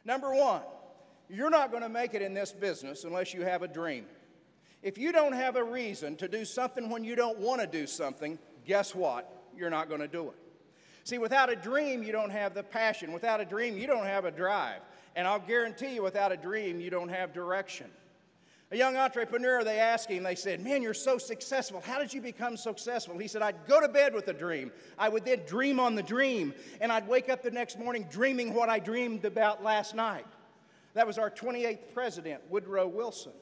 Number one, you're not going to make it in this business unless you have a dream. If you don't have a reason to do something when you don't want to do something, guess what? You're not going to do it. See, without a dream, you don't have the passion. Without a dream, you don't have a drive. And I'll guarantee you, without a dream, you don't have direction. A young entrepreneur, they asked him, they said, man, you're so successful. How did you become successful? He said, I'd go to bed with a dream. I would then dream on the dream, and I'd wake up the next morning dreaming what I dreamed about last night. That was our 28th president, Woodrow Wilson.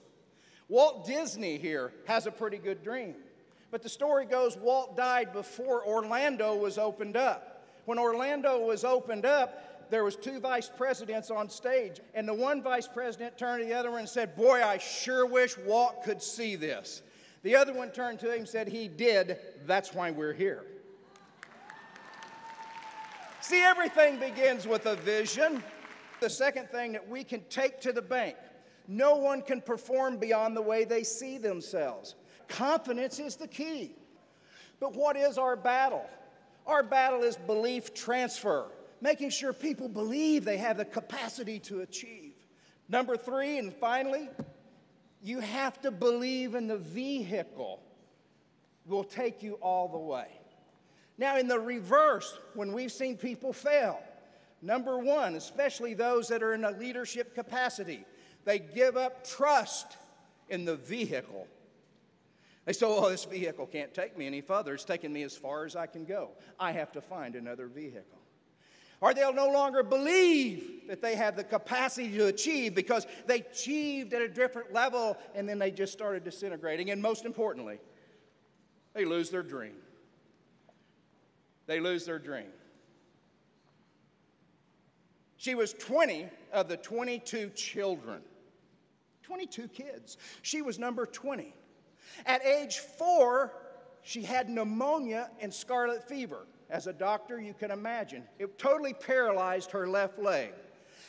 Walt Disney here has a pretty good dream. But the story goes, Walt died before Orlando was opened up. When Orlando was opened up, there was 2 vice presidents on stage, and the one vice president turned to the other one and said, boy, I sure wish Walt could see this. The other one turned to him and said, he did, that's why we're here. See, everything begins with a vision. The second thing that we can take to the bank, no one can perform beyond the way they see themselves. Confidence is the key. But what is our battle? Our battle is belief transfer, making sure people believe they have the capacity to achieve. Number 3, and finally, you have to believe in the vehicle will take you all the way. Now, in the reverse, when we've seen people fail, number 1, especially those that are in a leadership capacity, they give up trust in the vehicle. They say, oh, this vehicle can't take me any further. It's taking me as far as I can go. I have to find another vehicle. Or they'll no longer believe that they have the capacity to achieve because they achieved at a different level and then they just started disintegrating. And most importantly, they lose their dream. They lose their dream. She was 20 of the 22 children. 22 kids. She was number 20. At age 4, she had pneumonia and scarlet fever. As a doctor, you can imagine. It totally paralyzed her left leg.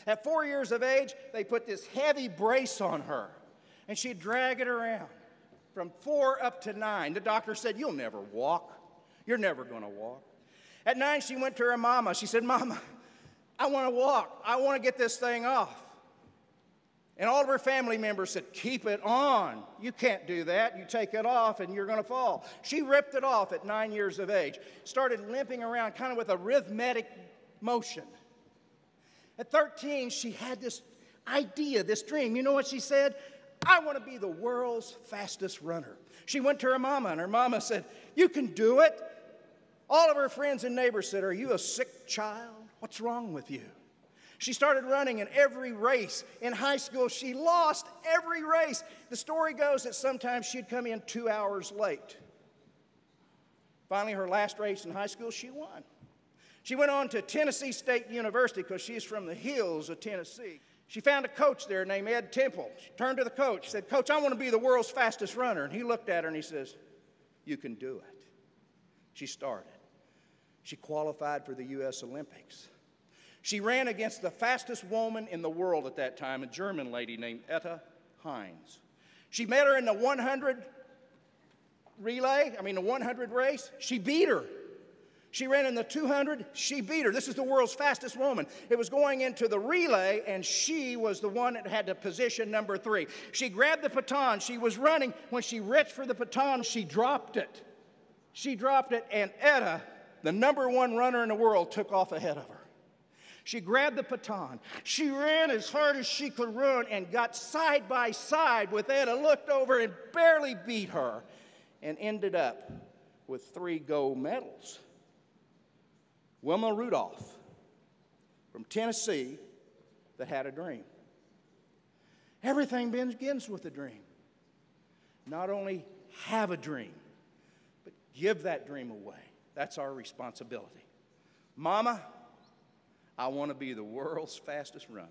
At 4 years of age, they put this heavy brace on her, and she'd drag it around from 4 up to 9. The doctor said, you'll never walk. You're never going to walk. At 9, she went to her mama. She said, Mama, I want to walk. I want to get this thing off. And all of her family members said, keep it on. You can't do that. You take it off and you're going to fall. She ripped it off at 9 years of age, started limping around kind of with a rhythmic motion. At 13, she had this idea, this dream. You know what she said? I want to be the world's fastest runner. She went to her mama, and her mama said, you can do it. All of her friends and neighbors said, are you a sick child? What's wrong with you? She started running in every race. In high school, she lost every race. The story goes that sometimes she'd come in 2 hours late. Finally, her last race in high school, she won. She went on to Tennessee State University because she's from the hills of Tennessee. She found a coach there named Ed Temple. She turned to the coach, said, Coach, I want to be the world's fastest runner. And he looked at her and he says, you can do it. She started. She qualified for the U.S. Olympics. She ran against the fastest woman in the world at that time, a German lady named Etta Hines. She met her in the 100 race. She beat her. She ran in the 200. She beat her. This is the world's fastest woman. It was going into the relay, and she was the one that had the position number 3. She grabbed the baton. She was running. When she reached for the baton, she dropped it. She dropped it, and Etta, the number 1 runner in the world, took off ahead of her. She grabbed the baton. She ran as hard as she could run and got side by side with Etta, looked over and barely beat her, and ended up with 3 gold medals. Wilma Rudolph from Tennessee that had a dream. Everything begins with a dream. Not only have a dream, but give that dream away. That's our responsibility. Mama, I want to be the world's fastest runner.